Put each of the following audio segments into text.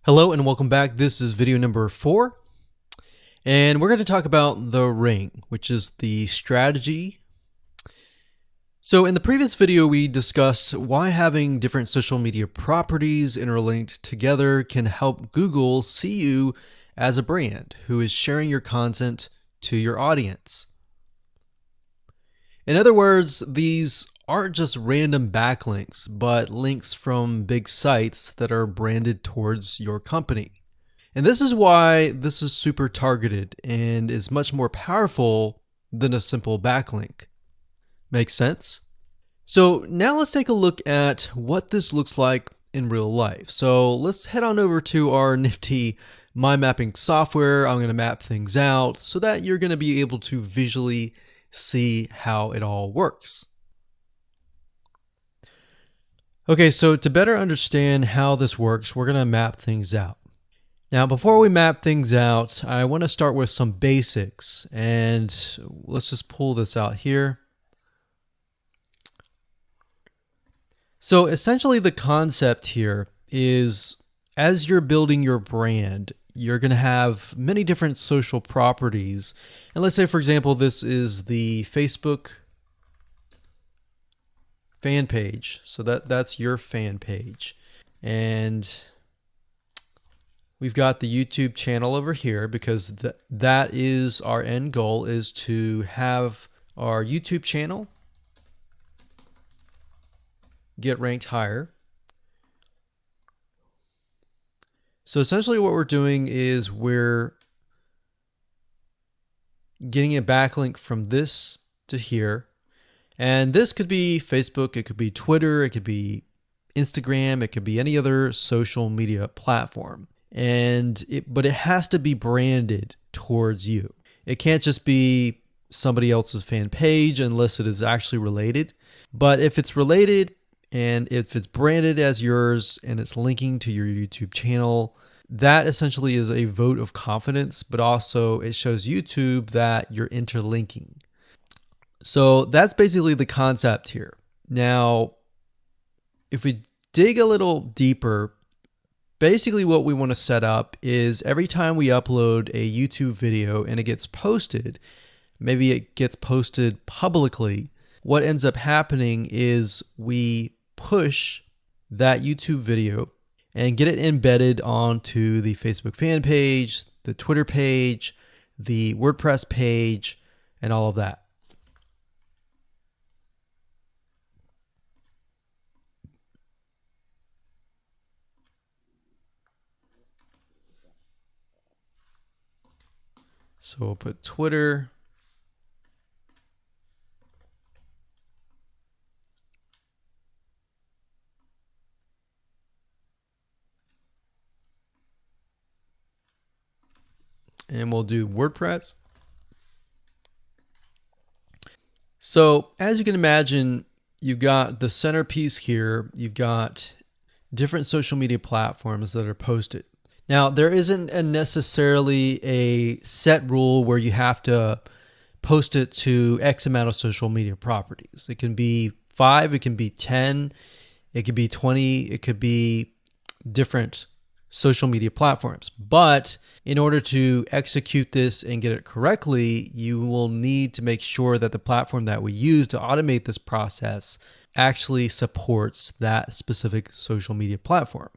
Hello and welcome back. This is video number 4, and we're going to talk about the ring, which is the strategy. So in the previous video, we discussed why having different social media properties interlinked together can help Google see you as a brand who is sharing your content to your audience. In other words, these aren't just random backlinks, but links from big sites that are branded towards your company. And this is why this is super targeted and is much more powerful than a simple backlink. Makes sense? So now let's take a look at what this looks like in real life. So let's head on over to our nifty mind mapping software. I'm going to map things out so that you're going to be able to visually see how it all works. Okay, so to better understand how this works, we're going to map things out. Now, before we map things out, I want to start with some basics, and let's just pull this out here. So essentially the concept here is, as you're building your brand, you're going to have many different social properties. And let's say, for example, this is the Facebook fan page. So that's your fan page. And we've got the YouTube channel over here because that is our end goal, is to have our YouTube channel get ranked higher. So essentially what we're doing is we're getting a backlink from this to here. And this could be Facebook, it could be Twitter, it could be Instagram, it could be any other social media platform. But it has to be branded towards you. It can't just be somebody else's fan page unless it is actually related. But if it's related and if it's branded as yours and it's linking to your YouTube channel, that essentially is a vote of confidence, but also it shows YouTube that you're interlinking. So that's basically the concept here. Now, if we dig a little deeper, basically what we want to set up is every time we upload a YouTube video and it gets posted, maybe it gets posted publicly, what ends up happening is we push that YouTube video and get it embedded onto the Facebook fan page, the Twitter page, the WordPress page, and all of that. So we'll put Twitter. And we'll do WordPress. So as you can imagine, you've got the centerpiece here. You've got different social media platforms that are posted. Now, there isn't necessarily a set rule where you have to post it to X amount of social media properties. It can be 5, it can be 10, it could be 20, it could be different social media platforms. But in order to execute this and get it correctly, you will need to make sure that the platform that we use to automate this process actually supports that specific social media platform.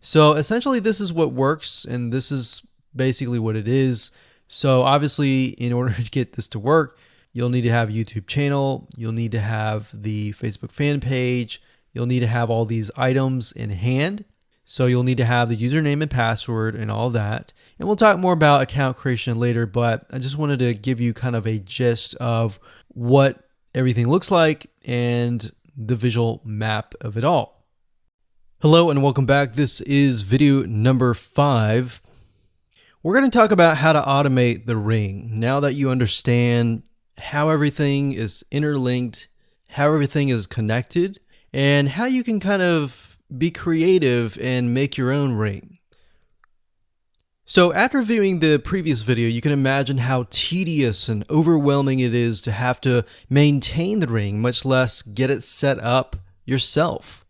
So essentially this is what works, and this is basically what it is. So obviously, in order to get this to work, you'll need to have a YouTube channel, you'll need to have the Facebook fan page, you'll need to have all these items in hand. So you'll need to have the username and password and all that. And we'll talk more about account creation later, but I just wanted to give you kind of a gist of what everything looks like and the visual map of it all. Hello and welcome back. This is video number 5. We're going to talk about how to automate the ring. Now that you understand how everything is interlinked, how everything is connected, and how you can kind of be creative and make your own ring. So after viewing the previous video, you can imagine how tedious and overwhelming it is to have to maintain the ring, much less get it set up yourself.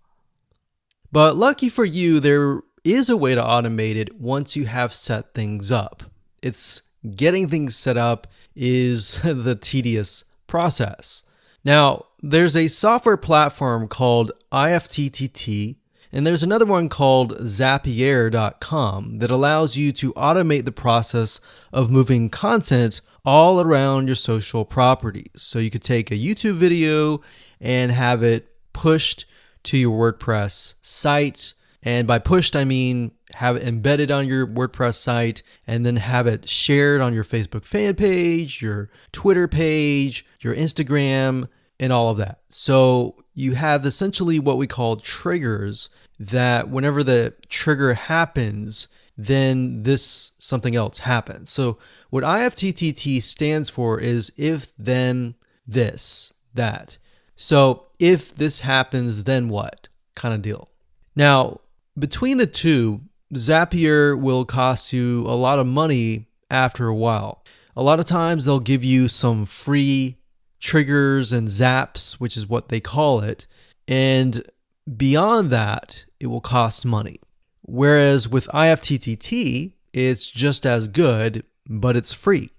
But lucky for you, there is a way to automate it once you have set things up. It's getting things set up is the tedious process. Now, there's a software platform called IFTTT, and there's another one called Zapier.com that allows you to automate the process of moving content all around your social properties. So you could take a YouTube video and have it pushed to your WordPress site. And by pushed, I mean have it embedded on your WordPress site and then have it shared on your Facebook fan page, your Twitter page, your Instagram, and all of that. So you have essentially what we call triggers that whenever the trigger happens, then this something else happens. So what IFTTT stands for is if, then, this, that. So if this happens, then what kind of deal. Now, between the two, Zapier will cost you a lot of money after a while. A lot of times they'll give you some free triggers and zaps, which is what they call it. And beyond that, it will cost money. Whereas with IFTTT, it's just as good, but it's free.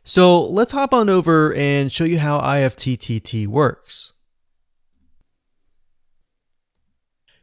So let's hop on over and show you how IFTTT works.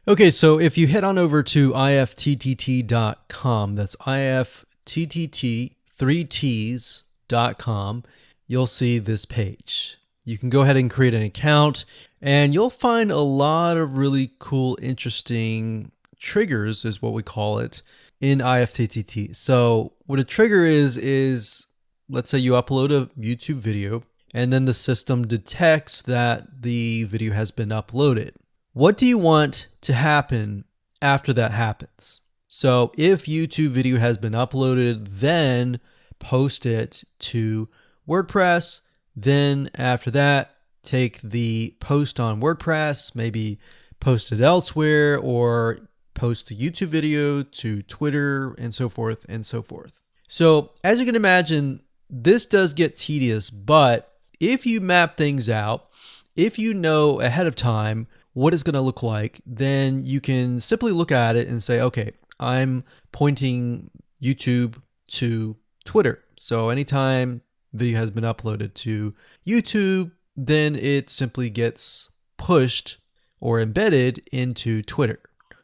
Okay, so if you head on over to ifttt.com, that's ifttt3ts.com, you'll see this page. You can go ahead and create an account, and you'll find a lot of really cool, interesting triggers, is what we call it, in IFTTT. So what a trigger is let's say you upload a YouTube video, and then the system detects that the video has been uploaded. What do you want to happen after that happens? So if YouTube video has been uploaded, then post it to WordPress. Then after that, take the post on WordPress, maybe post it elsewhere, or post the YouTube video to Twitter, and so forth and so forth. So as you can imagine, this does get tedious, but if you map things out, if you know ahead of time what it's going to look like, then you can simply look at it and say, okay, I'm pointing YouTube to Twitter. So anytime video has been uploaded to YouTube, then it simply gets pushed or embedded into Twitter.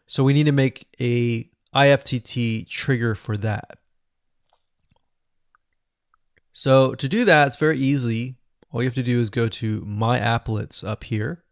So we need to make a IFTTT trigger for that. So to do that, it's very easy. All you have to do is go to My Applets up here,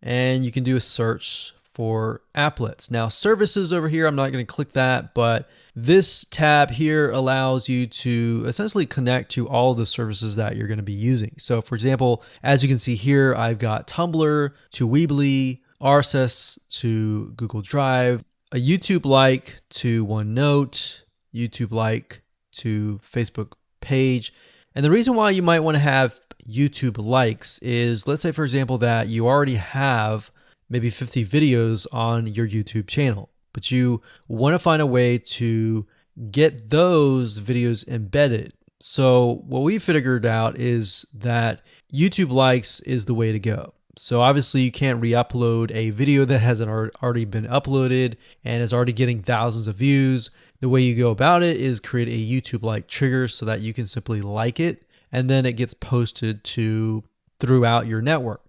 and you can do a search for applets. Now services over here, I'm not going to click that, but this tab here allows you to essentially connect to all of the services that you're going to be using. So for example, as you can see here, I've got Tumblr to Weebly, RSS to Google Drive, a YouTube like to OneNote, YouTube like to Facebook page. And the reason why you might want to have YouTube likes is, let's say for example that you already have maybe 50 videos on your YouTube channel, but you want to find a way to get those videos embedded. So what we figured out is that YouTube likes is the way to go. So obviously you can't re-upload a video that hasn't already been uploaded and is already getting thousands of views. The way you go about it is create a YouTube like trigger so that you can simply like it, and then it gets posted to throughout your network.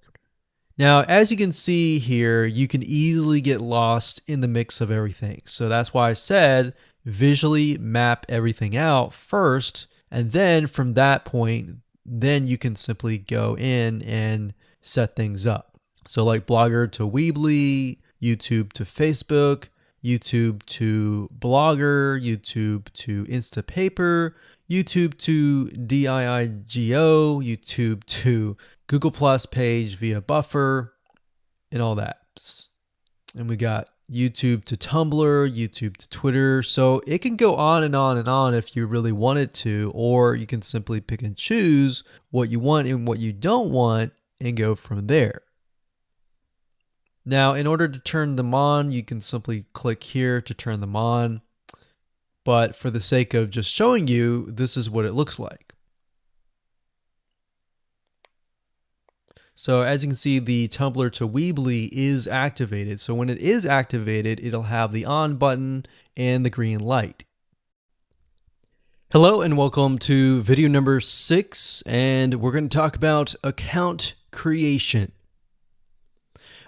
Now, as you can see here, you can easily get lost in the mix of everything. So that's why I said visually map everything out first, and then from that point, then you can simply go in and set things up. So like Blogger to Weebly, YouTube to Facebook, YouTube to Blogger, YouTube to Instapaper, YouTube to DIIGO, YouTube to Google Plus page via Buffer, and all that. And we got YouTube to Tumblr, YouTube to Twitter. So it can go on and on and on if you really wanted to, or you can simply pick and choose what you want and what you don't want and go from there. Now, in order to turn them on, you can simply click here to turn them on. But for the sake of just showing you, this is what it looks like. So as you can see, the Tumblr to Weebly is activated. So when it is activated, it'll have the on button and the green light. Hello and welcome to video number 6, and we're going to talk about account creation.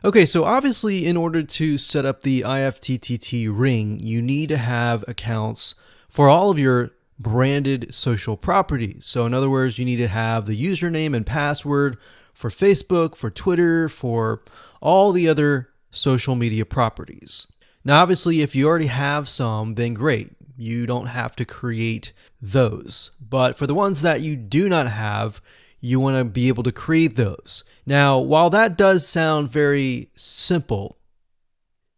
Okay, so obviously in order to set up the IFTTT ring, you need to have accounts for all of your branded social properties. So in other words, you need to have the username and password for Facebook, for Twitter, for all the other social media properties. Now, obviously, if you already have some, then great. You don't have to create those. But for the ones that you do not have, you want to be able to create those. Now, while that does sound very simple,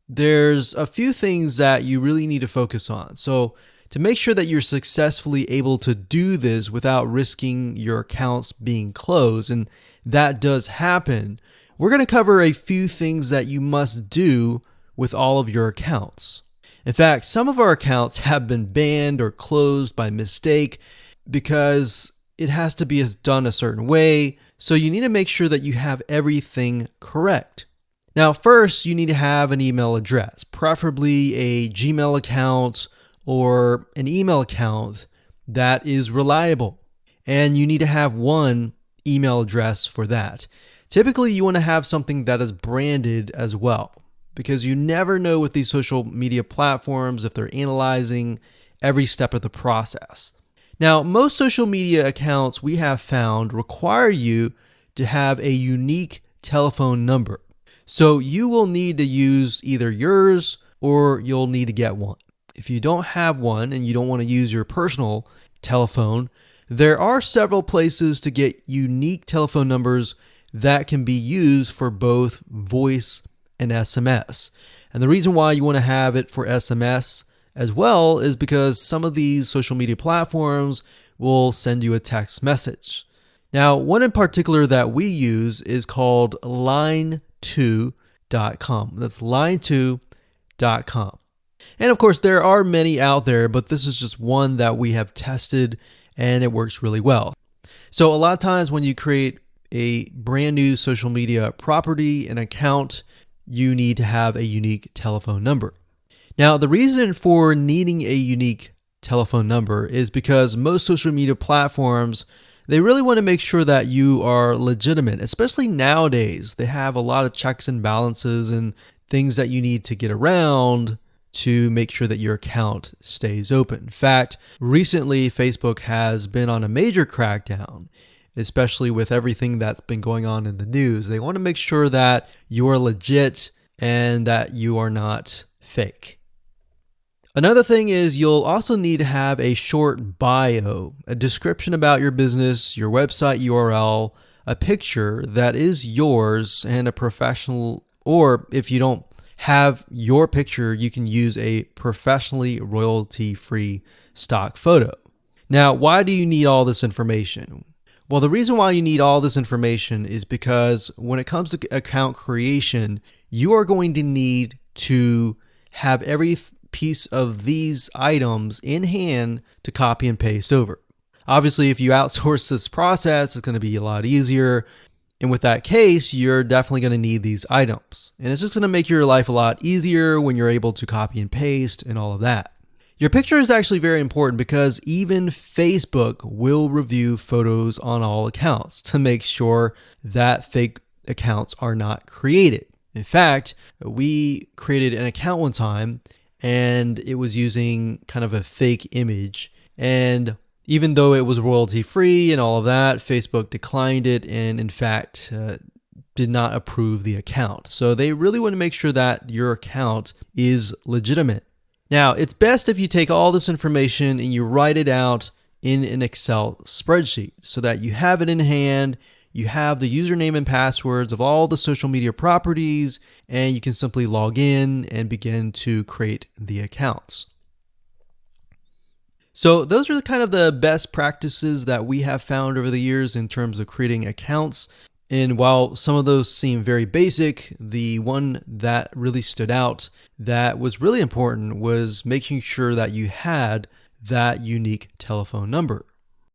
there's a few things that you really need to focus on. So to make sure that you're successfully able to do this without risking your accounts being closed, and that does happen, we're going to cover a few things that you must do with all of your accounts. In fact, some of our accounts have been banned or closed by mistake because it has to be done a certain way. So you need to make sure that you have everything correct. Now, first, you need to have an email address, preferably a Gmail account or an email account that is reliable. And you need to have one email address for that. Typically, you want to have something that is branded as well, because you never know with these social media platforms if they're analyzing every step of the process. Now, most social media accounts we have found require you to have a unique telephone number. So you will need to use either yours or you'll need to get one. If you don't have one and you don't want to use your personal telephone, there are several places to get unique telephone numbers that can be used for both voice and SMS. And the reason why you want to have it for SMS as well is because some of these social media platforms will send you a text message. Now, one in particular that we use is called line2.com. That's line2.com. And of course, there are many out there, but this is just one that we have tested and it works really well. So a lot of times when you create a brand new social media property, an account, you need to have a unique telephone number. Now, the reason for needing a unique telephone number is because most social media platforms, they really want to make sure that you are legitimate, especially nowadays. They have a lot of checks and balances and things that you need to get around to make sure that your account stays open. In fact, recently Facebook has been on a major crackdown, especially with everything that's been going on in the news. They want to make sure that you are legit and that you are not fake. Another thing is you'll also need to have a short bio, a description about your business, your website URL, a picture that is yours, and a professional, or if you don't have your picture, you can use a professionally royalty-free stock photo. Now, why do you need all this information? Well, the reason why you need all this information is because when it comes to account creation, you are going to need to have every piece of these items in hand to copy and paste over. Obviously, if you outsource this process, it's going to be a lot easier. And with that case, you're definitely going to need these items. And it's just going to make your life a lot easier when you're able to copy and paste and all of that. Your picture is actually very important because even Facebook will review photos on all accounts to make sure that fake accounts are not created. In fact, we created an account one time and it was using kind of a fake image. And even though it was royalty free and all of that, Facebook declined it and in fact did not approve the account. So they really want to make sure that your account is legitimate. Now, it's best if you take all this information and you write it out in an Excel spreadsheet so that you have it in hand, you have the username and passwords of all the social media properties, and you can simply log in and begin to create the accounts. So those are kind of the best practices that we have found over the years in terms of creating accounts. And while some of those seem very basic, the one that really stood out that was really important was making sure that you had that unique telephone number.